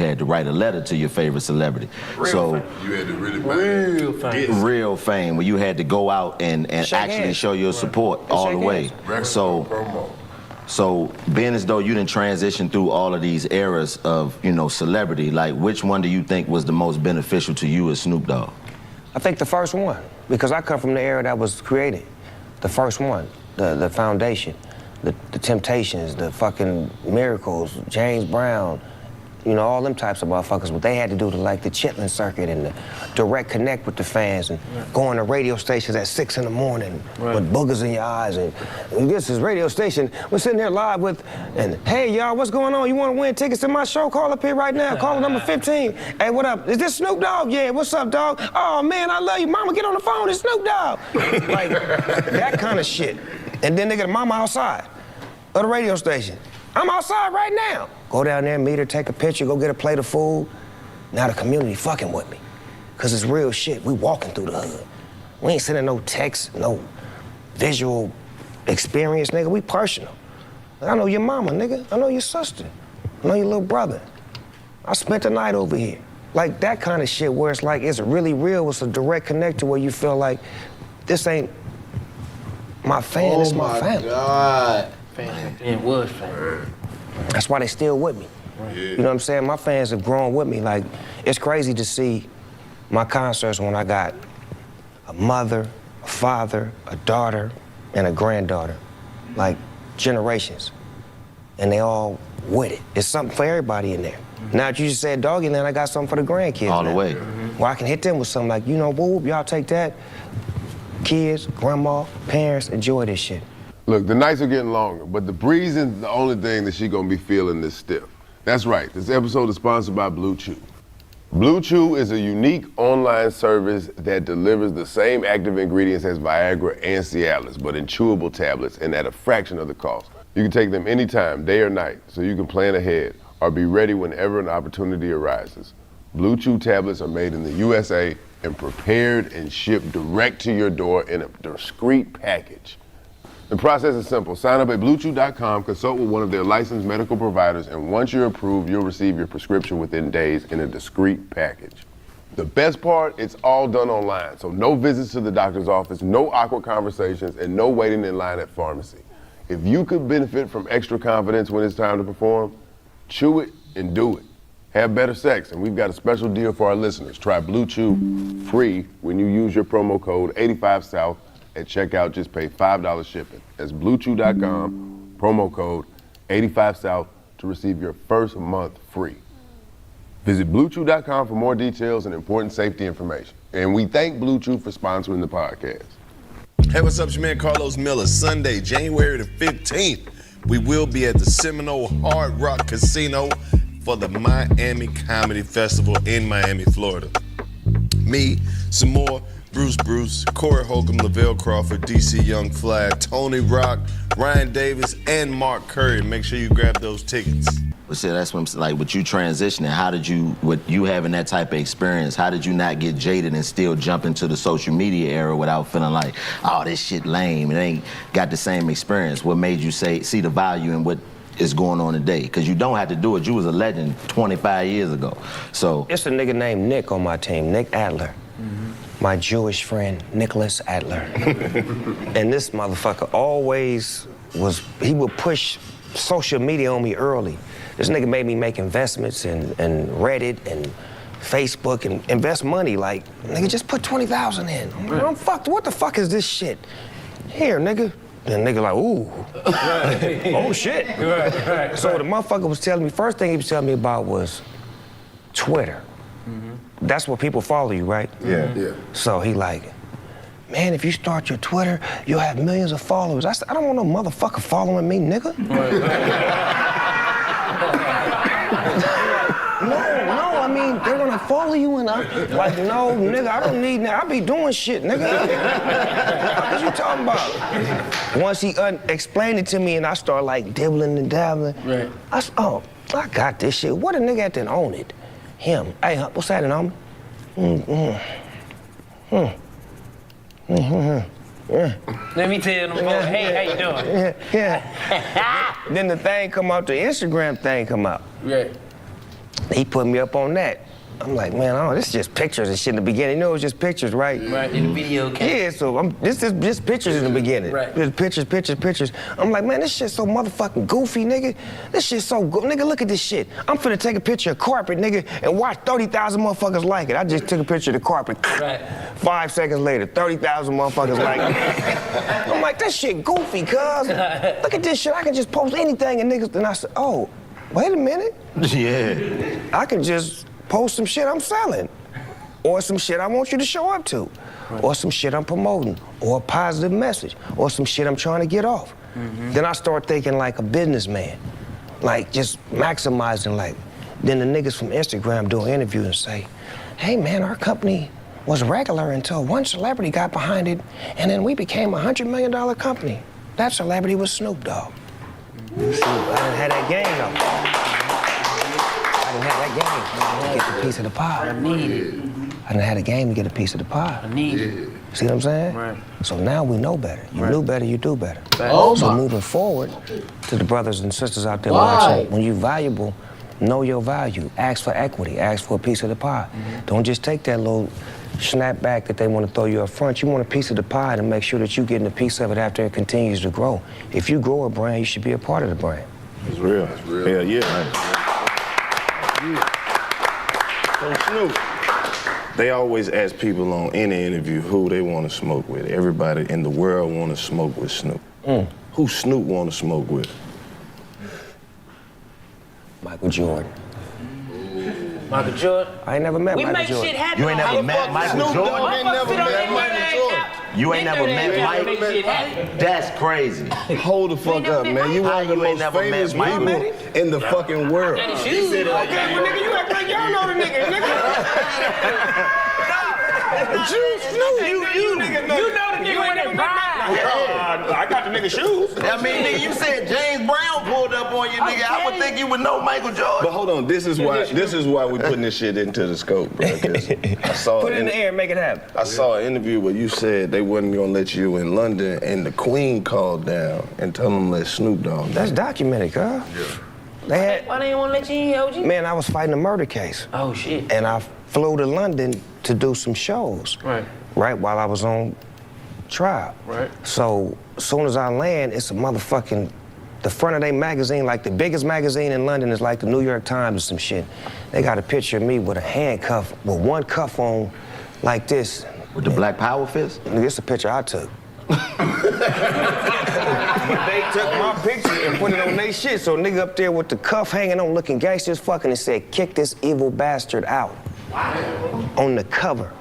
had to write a letter to your favorite celebrity. You had to really real fame, where you had to go out and actually show your support all the way. So being as though you didn't transition through all of these eras of, you know, celebrity, like which one do you think was the most beneficial to you as Snoop Dogg? I think the first one, because I come from the era that was created. The first one, the foundation, the Temptations, the fucking Miracles, James Brown, you know, all them types of motherfuckers, what they had to do to like the Chitlin circuit and the direct connect with the fans and going to radio stations at 6 in the morning with boogers in your eyes and this is radio station, we're sitting there live with, and hey y'all, what's going on? You want to win tickets to my show? Call up here right now, call number 15. Hey, what up? Is this Snoop Dogg? Yeah, what's up, dog? Oh man, I love you. Mama, get on the phone, it's Snoop Dogg. Like, that kind of shit. And then they get mama outside of the radio station. I'm outside right now. Go down there, meet her, take a picture, go get a plate of food. Now the community fucking with me. Cause it's real shit. We walking through the hood. We ain't sending no text, no visual experience, nigga. We personal. I know your mama, nigga. I know your sister. I know your little brother. I spent the night over here. Like that kind of shit where it's like, it's really real. It's a direct connect to where you feel like, this ain't my fan, this my family. God. It was family. That's why they still with me. You know what I'm saying? My fans have grown with me. Like, it's crazy to see my concerts when I got a mother, a father, a daughter, and a granddaughter. Like, generations. And they all with it. It's something for everybody in there. Now that you just said Doggy Land, I got something for the grandkids. All the now. way. Well, I can hit them with something like, you know, whoop, y'all take that. Kids, grandma, parents, enjoy this shit. Look, the nights are getting longer, but the breeze isn't the only thing that she gonna be feeling this stiff. That's right, this episode is sponsored by Blue Chew. Blue Chew is a unique online service that delivers the same active ingredients as Viagra and Cialis, but in chewable tablets and at a fraction of the cost. You can take them anytime, day or night, so you can plan ahead or be ready whenever an opportunity arises. Blue Chew tablets are made in the USA and prepared and shipped direct to your door in a discreet package. The process is simple. Sign up at BlueChew.com, consult with one of their licensed medical providers, and once you're approved, you'll receive your prescription within days in a discreet package. The best part, it's all done online, so no visits to the doctor's office, no awkward conversations, and no waiting in line at pharmacy. If you could benefit from extra confidence when it's time to perform, chew it and do it. Have better sex, and we've got a special deal for our listeners. Try Blue Chew free when you use your promo code 85South. At checkout, just pay $5 shipping. That's BlueChew.com, promo code 85South to receive your first month free. Visit BlueChew.com for more details and important safety information. And we thank Blue Chew for sponsoring the podcast. Hey, what's up? It's your man Carlos Miller. Sunday, January the 15th, we will be at the Seminole Hard Rock Casino for the Miami Comedy Festival in Miami, Florida. Me, some more, Bruce, Corey Holcomb, Lavelle Crawford, DC Young Flag, Tony Rock, Ryan Davis, and Mark Curry. Make sure you grab those tickets. Well, see, that's what I'm saying. Like, with you transitioning, how did you, with you having that type of experience, how did you not get jaded and still jump into the social media era without feeling like, oh, this shit lame, it ain't got the same experience? What made you see the value in what is going on today? Because you don't have to do it. You was a legend 25 years ago. So it's a nigga named Nick on my team, Nick Adler. My Jewish friend, Nicholas Adler. And this motherfucker always he would push social media on me early. This nigga made me make investments in Reddit and Facebook and invest money. Like, nigga, just put 20,000 in. I'm fucked, what the fuck is this shit? Here, nigga. And nigga like, ooh, oh shit. Right. So the motherfucker was telling me, first thing he was telling me about was Twitter. That's where people follow you, right? Yeah. So he like, man, if you start your Twitter, you'll have millions of followers. I said, I don't want no motherfucker following me, nigga. No, I mean, they're gonna follow you and like, no, nigga, I don't need that. I be doing shit, nigga. What you talking about? Once he explained it to me and I started like dibbling and dabbling, right. I said, oh, I got this shit. What a nigga had to own it? Him. Hey, what's that, homie? Let me tell them, hey, how you doing? Yeah. Then the thing come out, the Instagram thing come out. Right. He put me up on that. I'm like, man, oh, this is just pictures and shit in the beginning. You know, it was just pictures, right? Right, in the video came. Yeah, so this is just pictures in the beginning. Right. Just pictures. I'm like, man, this shit's so motherfucking goofy, nigga. This shit's so good. Nigga, look at this shit. I'm finna take a picture of carpet, nigga, and watch 30,000 motherfuckers like it. I just took a picture of the carpet. Right. 5 seconds later, 30,000 motherfuckers like it. I'm like, that shit goofy, cuz. Look at this shit. I can just post anything and niggas. And I said, oh, wait a minute. Yeah. I can just post some shit I'm selling, or some shit I want you to show up to, or some shit I'm promoting, or a positive message, or some shit I'm trying to get off. Then I start thinking like a businessman, like just maximizing like. Then the niggas from Instagram do an interview and say, hey man, our company was regular until one celebrity got behind it, and then we became a $100 million company. That celebrity was Snoop Dogg. Shoot, I done had that game though. I done had that game to get the piece of the pie. I need it. I done had a game to get a piece of the pie. I need it. See what I'm saying? Right. So now we know better. You knew better, you do better. Oh, So my. moving forward, to the brothers and sisters out there watching, when you valuable, know your value. Ask for equity. Ask for a piece of the pie. Don't just take that little snap back that they want to throw you up front. You want a piece of the pie to make sure that you're getting a piece of it after it continues to grow. If you grow a brand, you should be a part of the brand. It's real. It's real. Hell yeah. So Snoop, they always ask people on any interview who they want to smoke with. Everybody in the world want to smoke with Snoop. Who Snoop want to smoke with? Michael Jordan. Michael Jordan. I ain't never met We Michael make Jordan. shit happen. You ain't never on met Michael Snoop Dogg Jordan? ain't never met Michael Jordan. You ain't never met Mike? Shit happen. That's crazy. Hold the fuck up, man. You one of the You ain't most never met famous Mike? people in the fucking world. Got his shoes. Okay, well, nigga, you act like y'all know the nigga, nigga. You nigga know. You know the nigga ain't never met. I got the nigga shoes. I mean, nigga, you said James Brown pulled up on you, nigga. I would think you would know Michael Jordan. But hold on, this is why we putting this shit into the scope, bro. 'cause I saw Put it in the air and make it happen. I saw an interview where you said they wasn't gonna let you in London, and the Queen called down and told them to let Snoop Dogg. That's documented, cuz. They had, Why they ain't want to let you in, OG? man, I was fighting a murder case. Oh, shit. And I flew to London to do some shows. Right, while I was on trial. Right. So, as soon as I land, it's a motherfucking, the front of their magazine, like the biggest magazine in London is like the New York Times or some shit. They got a picture of me with a handcuff, with one cuff on, like this. With the Black Power fist? Nigga, this is a picture I took. But they took my picture and put it on their shit. So nigga up there with the cuff hanging on looking gangster as fuck, and it said, kick this evil bastard out. On the cover.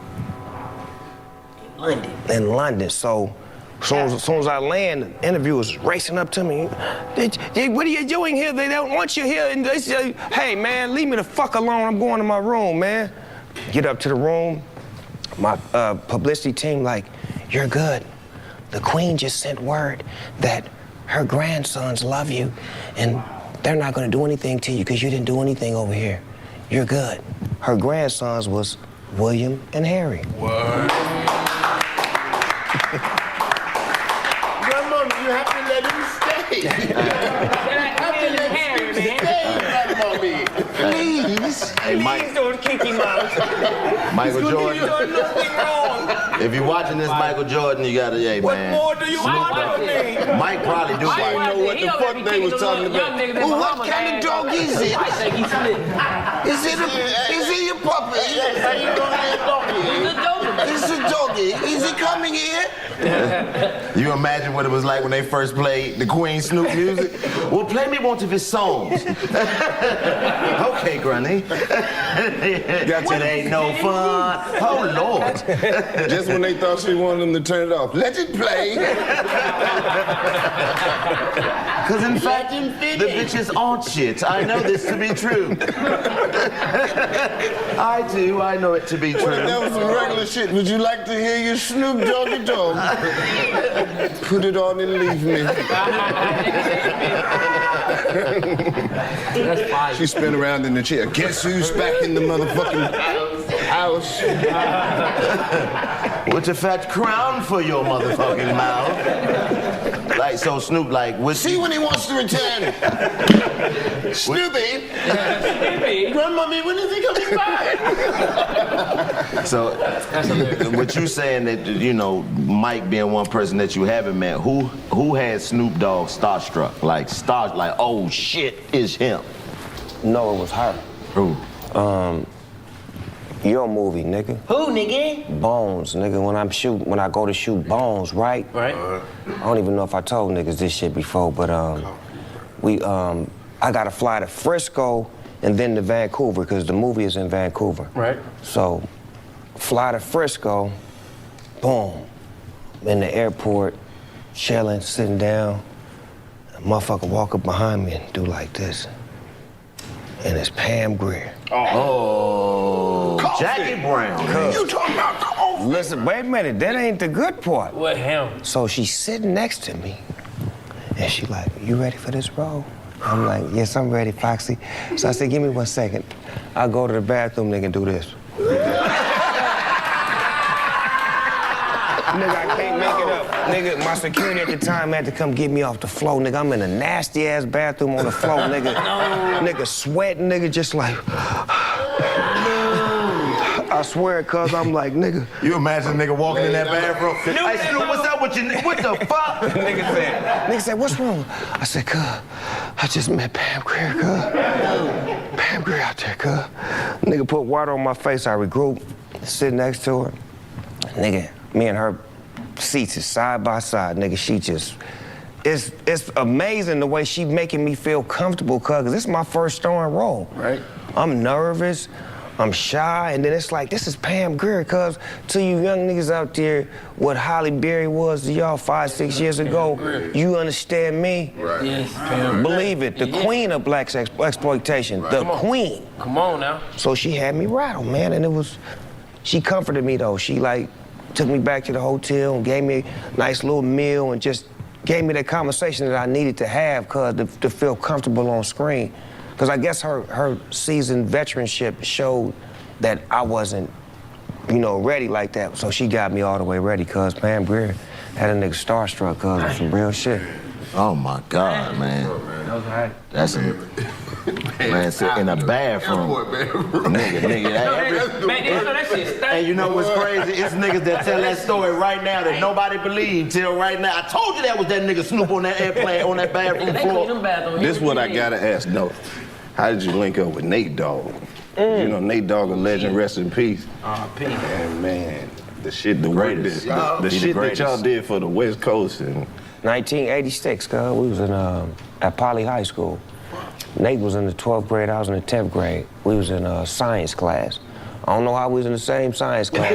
London. In London. So as soon as I land, the interviewers racing up to me. What are you doing here? They don't want you here. And they say, hey man, leave me the fuck alone. I'm going to my room, man. Get up to the room. My publicity team like, you're good. The Queen just sent word that her grandsons love you and they're not gonna do anything to you because you didn't do anything over here. You're good. Her grandsons was William and Harry. Grandmama, you have to let him stay. Please. Hey, Mike. don't kick him out. Michael Jordan. nothing wrong. If you're watching this Michael Jordan, you gotta, hey, man. do you want of me? Mike probably do I like didn't know what the fuck they was talking about. Well, what kind of dog is it? I think he's split. Is it your puppy? It's a doggy. Is he coming here? You imagine what it was like when they first played the Queen Snoop music? Well, play me one of his songs. Okay, Granny. It ain't no fun. Oh, Lord. Just when they thought she wanted them to turn it off, let it play. Because in fact, the bitches aren't shit. I know this to be true. I do. I know it to be true. That was some regular shit. Would you like to hear your Snoop Doggy Dogg? Put it on and leave me. That's fire. She spin around in the chair. Guess who's back in the motherfucking house? With a fat crown for your motherfucking mouth. Like, so Snoop, like, what? See when he wants to return. Snoopy. Grandmommy, when is he coming back? So, what you saying that, you know, Mike being one person that you haven't met, who had Snoop Dogg starstruck? Like, oh shit, it's him. No, it was her. Who? Your movie, nigga. Who, nigga? Bones, nigga. When I go to shoot Bones, right? Right. I don't even know if I told niggas this shit before, but I gotta fly to Frisco and then to Vancouver, because the movie is in Vancouver. Right. So, fly to Frisco, boom, in the airport, chilling, sitting down. A motherfucker walk up behind me and do like this. And it's Pam Grier. Oh, Jackie Brown. You talking about coffee? Listen, wait a minute, that ain't the good part. What, him? So she's sitting next to me, and she like, you ready for this role? I'm like, yes, I'm ready, Foxy. So I said, give me 1 second. I'll go to the bathroom, nigga, and do this. Nigga, I can't make it up. Nigga, my security at the time had to come get me off the floor. Nigga, I'm in a nasty-ass bathroom on the floor, nigga. Nigga sweating, nigga, just like... I swear, cuz I'm like, nigga. You imagine a nigga walking in that bathroom? Hey, Snoop, what's up with you? What the fuck? Nigga said, what's wrong? I said, cuz, I just met Pam Grier, cuz. Pam Grier out there, cuz. Nigga put water on my face, I regroup, sit next to her. Nigga, me and her seats is side by side, nigga, she just, it's amazing the way she making me feel comfortable, cuz this is my first starring role. Right. I'm nervous, I'm shy, and then it's like, this is Pam Grier, cuz to you young niggas out there, what Holly Berry was to y'all 5, 6 years ago, you understand me? Right. Yes, Pam. Believe it, the queen of black exploitation, the queen. Come on now. So she had me rattled, man, and she comforted me though. She like took me back to the hotel and gave me a nice little meal and just gave me that conversation that I needed to have, cuz to feel comfortable on screen. Because I guess her seasoned veteranship showed that I wasn't, you know, ready like that. So she got me all the way ready, cuz Pam Grier had a nigga starstruck, cuz some real shit. Oh my God, man. That's a man sit in a bathroom. Nigga. That shit stank. And you know what's crazy? It's niggas that tell that story right now that nobody believed till right now. I told you that was that nigga Snoop on that airplane on that bathroom They clean them floor. bathrooms. This what I gotta ask. No, how did you link up with Nate Dogg? You know Nate Dogg, a legend, rest in peace. R.I.P. And man, the shit, the Greatest. work, the He the shit that greatest. y'all did for the West Coast, and 1986, cuz we was in at Poly High School. Nate was in the 12th grade, I was in the 10th grade. We was in science class. I don't know how we was in the same science class.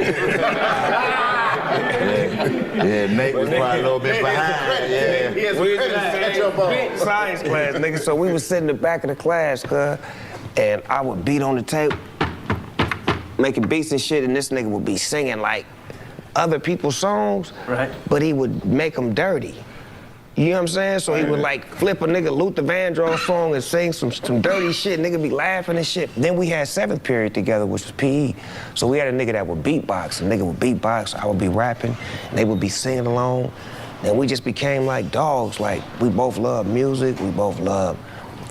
Yeah, Nate was probably a little bit behind. Yeah. We was in the same science class, nigga. So we was sitting in the back of the class, cuz, and I would beat on the tape, making beats and shit, and this nigga would be singing like other people's songs, Right. but he would make them dirty. You know what I'm saying? So he would like flip a nigga Luther Vandross song and sing some dirty shit. Nigga be laughing and shit. Then we had 7th period together, which was PE. So we had a nigga that would beatbox. A nigga would beatbox, I would be rapping, and they would be singing along. And we just became like dogs. Like, we both love music, we both love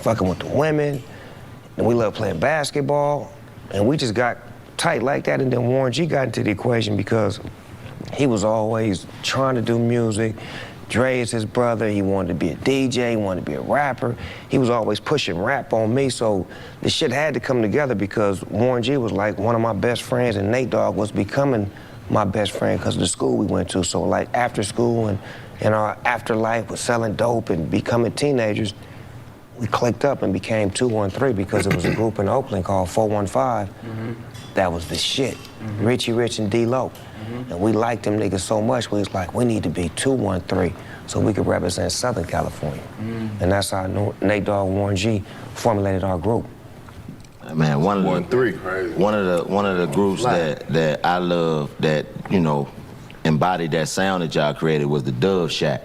fucking with the women, and we love playing basketball. And we just got tight like that. And then Warren G got into the equation because he was always trying to do music. Dre is his brother, he wanted to be a DJ, he wanted to be a rapper. He was always pushing rap on me, so the shit had to come together because Warren G was like one of my best friends and Nate Dogg was becoming my best friend because of the school we went to. So like after school and in our afterlife with selling dope and becoming teenagers, we clicked up and became 213 because it was a group in Oakland called 415. That was the shit. Richie Rich and D-Lo. And we liked them niggas so much, we was like, we need to be 213 so we could represent Southern California. And that's how Nate Dogg, Warren G formulated our group. Man, one of the 1-3. one of the groups that I love that, you know, embodied that sound that y'all created was the Dove Shack.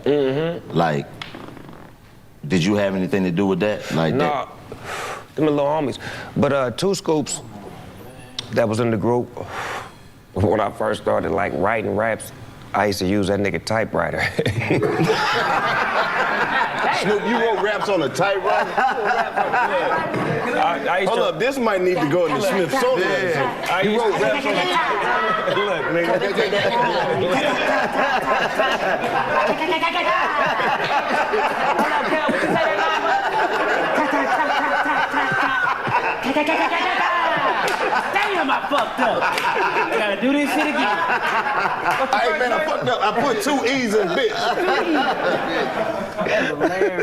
Like, did you have anything to do with that? Like Nah, them are little homies. But 2 Scoops that was in the group when I first started like writing raps I used to use that nigga typewriter. Snoop, you wrote raps on a typewriter? Hold up, this might need to go in the Smithsonian. You wrote raps on a typewriter? Look, nigga. Damn, I fucked up. I gotta do this shit again. Hey, man, I fucked up. I put 2 E's in bitch.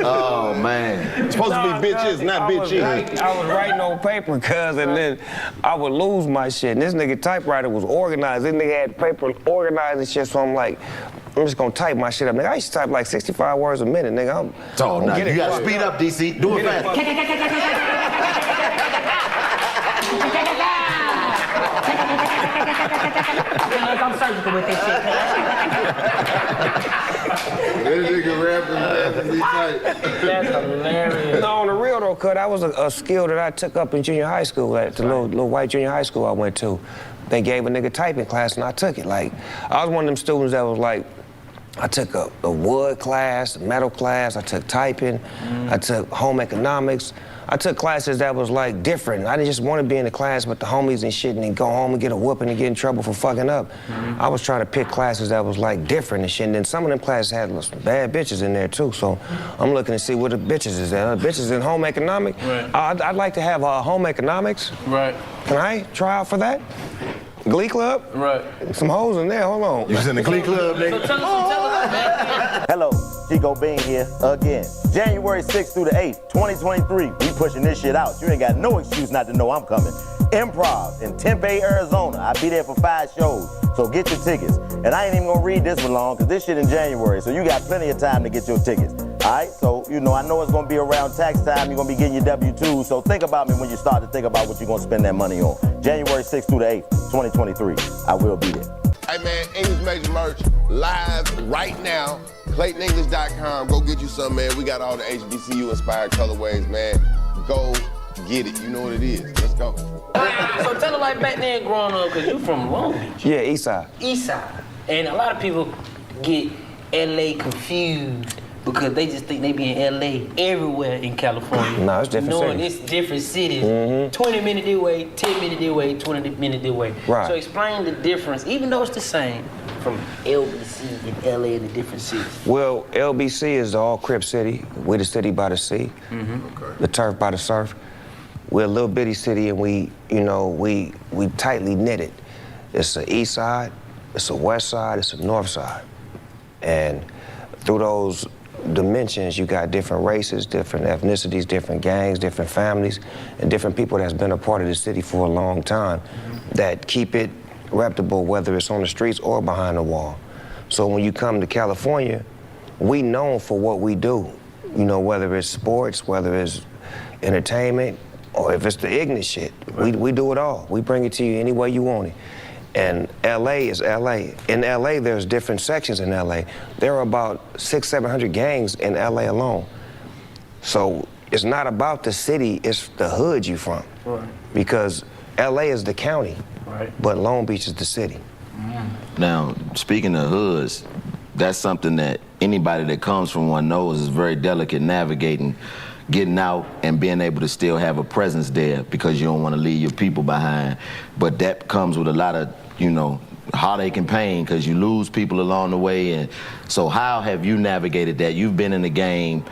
Oh man. It's supposed to be bitches, not bitches. I was writing on paper, cuz, and then I would lose my shit. And this nigga typewriter was organized. This nigga had paper organized and shit, so I'm like, I'm just gonna type my shit up. Nigga, I used to type like 65 words a minute, nigga. Oh, no, you gotta speed up, DC. Do it fast. I'm surgical with this shit. This nigga rapping be tight. That's hilarious. No, on the real though, cuz, that was a skill that I took up in junior high school, at the little white junior high school I went to. They gave a nigga typing class and I took it. Like, I was one of them students that was like, I took a wood class, a metal class, I took typing, I took home economics. I took classes that was like different. I didn't just want to be in the class with the homies and shit and then go home and get a whooping and get in trouble for fucking up. I was trying to pick classes that was like different and shit. And then some of them classes had some bad bitches in there too. So I'm looking to see where the bitches is at. Bitches in home economics. Right. I'd like to have home economics. Right. Can I try out for that? Glee Club? Right. Some hoes in there, hold on. You was in the Glee Club, So nigga? tell us, man. Hello, Chico Bean here again. January 6th through the 8th, 2023. We pushing this shit out. You ain't got no excuse not to know I'm coming. Improv in Tempe, Arizona. I'll be there for 5 shows, so get your tickets. And I ain't even gonna read this one long, cause this shit in January, so you got plenty of time to get your tickets. All right, so, I know it's gonna be around tax time, you're gonna be getting your W-2, so think about me when you start to think about what you're gonna spend that money on. January 6th through the 8th, 2023. I will be there. Hey man, English Major merch live right now. ClaytonEnglish.com. Go get you some, man. We got all the HBCU inspired colorways, man. Go get it. You know what it is. Let's go. So tell her like back then growing up, because you from Long Beach. Yeah, East Side. East Side. And a lot of people get LA confused because they just think they be in LA everywhere in California. No, it's different Knowing cities. it's different cities. 20 minutes this way, 10 minutes this way, 20 minutes this way. Right. So explain the difference, even though it's the same, from LBC and LA in the different cities. Well, LBC is the all Crip city. We're the city by the sea, the turf by the surf. We're a little bitty city and we tightly knitted. It's the east side, it's a west side, it's a north side. And through those dimensions, you got different races, different ethnicities, different gangs, different families, and different people that's been a part of the city for a long time that keep it reputable, whether it's on the streets or behind the wall. So when you come to California, we known for what we do. Whether it's sports, whether it's entertainment, or if it's the ignorant shit, we do it all. We bring it to you any way you want it. And LA is LA. In LA, there's different sections in LA. There are about 600-700 gangs in LA alone. So it's not about the city, it's the hood you from. Right. Because LA is the county, Right. but Long Beach is the city. Now, speaking of hoods, that's something that anybody that comes from one knows is very delicate navigating, getting out and being able to still have a presence there because you don't want to leave your people behind. But that comes with a lot of, heartache and pain because you lose people along the way. And so how have you navigated that? You've been in the game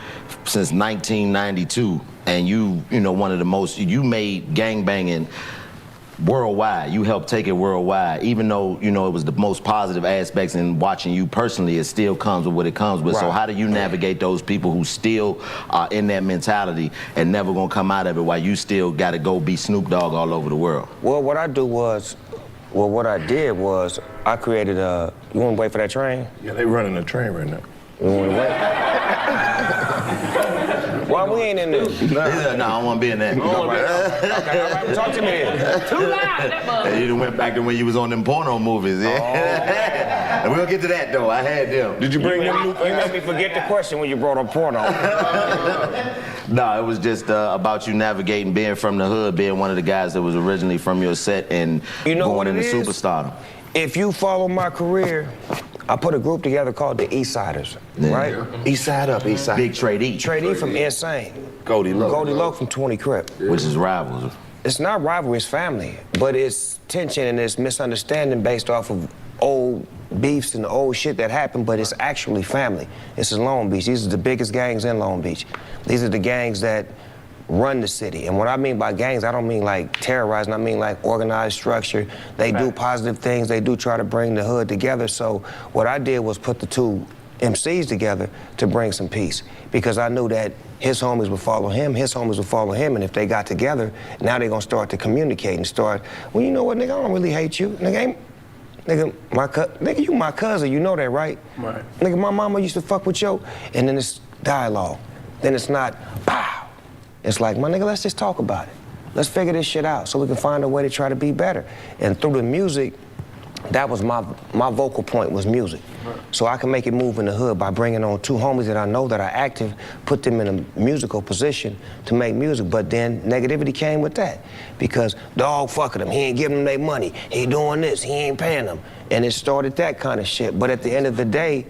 since 1992 and you made gangbanging worldwide. You helped take it worldwide, even though, it was the most positive aspects in watching you personally, it still comes with what it comes with. Right. So how do you navigate those people who still are in that mentality and never gonna come out of it while you still gotta go be Snoop Dogg all over the world? Well, what I did was I created a, you wanna wait for that train? Yeah, they running a train right now. You wanna wait? Why we ain't in there? No, I don't wanna be in that. Okay, all right, talk to me then. Too loud, that mother. You done went back to when you was on them porno movies, yeah? And we'll get to that though, I had them. Did you bring them new You made me forget the question when you brought up porno. No, it was just about you navigating, being from the hood, being one of the guys that was originally from your set and You know going what into it is? superstardom. If you follow my career, I put a group together called the East Siders, right? East side up, east side. Big Trade E, Trade E from Insane. Goldie Loc. Goldie Loc from 20 Crip. which is rivals. It's not rivalry, it's family. But it's tension and it's misunderstanding based off of old beefs and old shit that happened, but it's actually family. This is Long Beach. These are the biggest gangs in Long Beach. These are the gangs that run the city. And what I mean by gangs, I don't mean like terrorizing, I mean like organized structure. They do positive things, they do try to bring the hood together. So what I did was put the two MCs together to bring some peace. Because I knew that his homies would follow him, his homies would follow him, and if they got together, now they're gonna start to communicate and start, well, you know what, nigga, I don't really hate you. Nigga, nigga, you my cousin, you know that, right? Right. Nigga, my mama used to fuck with you, and then it's dialogue. Then it's not, pow. It's like, my nigga, let's just talk about it. Let's figure this shit out so we can find a way to try to be better. And through the music, that was my vocal point was music. So I can make it move in the hood by bringing on two homies that I know that are active, put them in a musical position to make music. But then negativity came with that because dog fucking them, he ain't giving them their money, he doing this, he ain't paying them. And it started that kind of shit. But at the end of the day,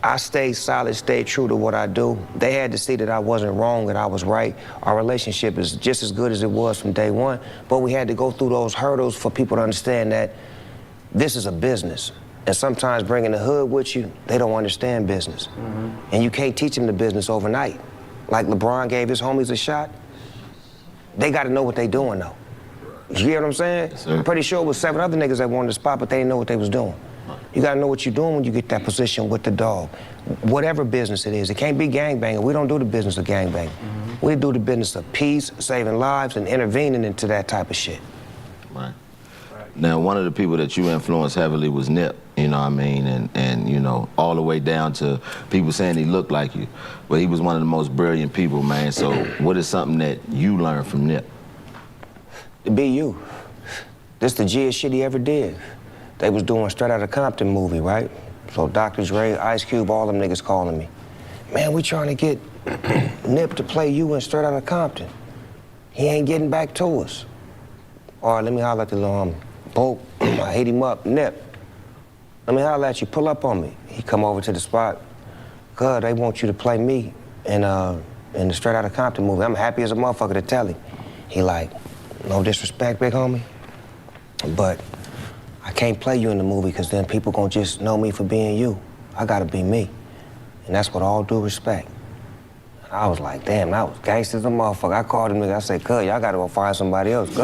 I stayed solid, stayed true to what I do. They had to see that I wasn't wrong, that I was right. Our relationship is just as good as it was from day one, but we had to go through those hurdles for people to understand that this is a business. And sometimes bringing the hood with you, they don't understand business. And you can't teach them the business overnight. Like LeBron gave his homies a shot, they gotta know what they doing though. You get what I'm saying? Yes, sir. I'm pretty sure it was 7 other niggas that wanted the spot, but they didn't know what they was doing. You gotta know what you're doing when you get that position with the dog. Whatever business it is, it can't be gangbanging. We don't do the business of gangbanging. We do the business of peace, saving lives, and intervening into that type of shit. Right. Now, one of the people that you influenced heavily was Nip, you know what I mean? And you know, all the way down to people saying he looked like you. But he was one of the most brilliant people, man. So what is something that you learned from Nip? To be you. This the G'est shit he ever did. They was doing Straight Outta Compton movie, right? So Dr. Dre, Ice Cube, all them niggas calling me. Man, we trying to get Nip to play you in Straight Outta Compton. He ain't getting back to us. All right, let me holler at the little homie. Boom, I hit him up, Nip. Let me holler at you, pull up on me. He come over to the spot. Cuz, they want you to play me in the Straight Outta Compton movie. I'm happy as a motherfucker to tell him. He like, no disrespect, big homie, but I can't play you in the movie because then people gonna just know me for being you. I gotta be me. And that's with all due respect. And I was like, damn, that was gangsta as a motherfucker. I called him nigga, I said, cuz, y'all gotta go find somebody else, cuz.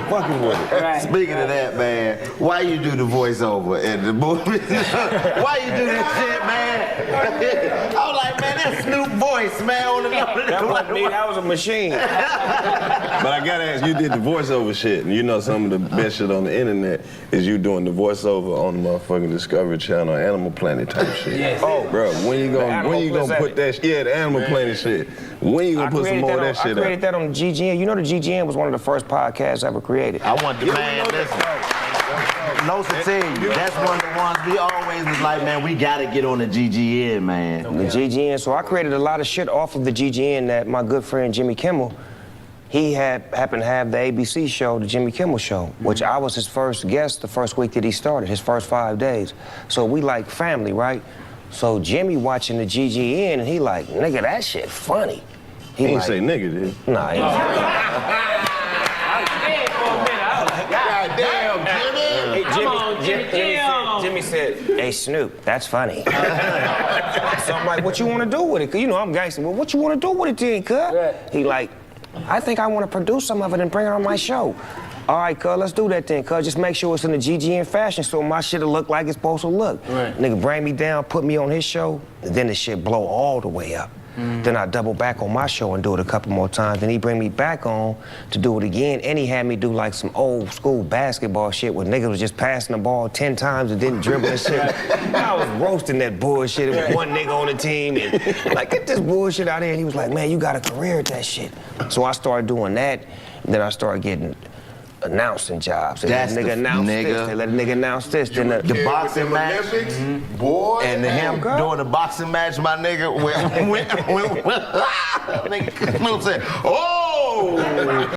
Fucking with it. Right. Speaking of that, man, why you do the voiceover in the movie? Why you do this shit, man? I was like, man, that's Snoop voice, man. On the That wasn't me, that was a machine. But I gotta ask, you did the voiceover shit, and you know some of the best shit on the internet is you doing the voiceover on the motherfucking Discovery Channel, Animal Planet type shit. Yes. Oh, bro, when you gonna put that shit? Yeah, the Animal Planet shit. When you gonna put some more of that shit I created up? that on the GGN. You know the GGN was one of the first podcasts ever created. I want the man, listen. No to tell you, that's one of the ones we always was like, man, we gotta get on the GGN, man. The GGN, so I created a lot of shit off of the GGN that my good friend Jimmy Kimmel, he happened to have the ABC show, the Jimmy Kimmel Show, which I was his first guest the first week that he started, his first 5 days. So we like family, right? So Jimmy watching the GGN and he like, nigga, that shit funny. He ain't like, say nigga, did he? Nah, he God damn, Jimmy. Hey, Jimmy said, hey, Snoop, that's funny. So I'm like, what you want to do with it? Cause you know I'm gangster. Well, what you want to do with it then, cuz? Right. He like, I think I want to produce some of it and bring it on my show. All right, cuz, let's do that then, cuz. Just make sure it's in the GGN fashion so my shit'll look like it's supposed to look. Right. Nigga bring me down, put me on his show, and then the shit blow all the way up. Then I double back on my show and do it a couple more times. Then he bring me back on to do it again, and he had me do like some old school basketball shit where niggas was just passing the ball 10 times and didn't dribble and shit. I was roasting that bullshit. It was one nigga on the team and like, get this bullshit out of here. And he was like, man, you got a career at that shit. So I started doing that, and then I started getting announcing jobs. They That's let a nigga the announce nigga. this. They let a nigga announce this. Then The boxing match. Boy. And him doing the boxing match, my nigga, when nigga Snoop said, oh!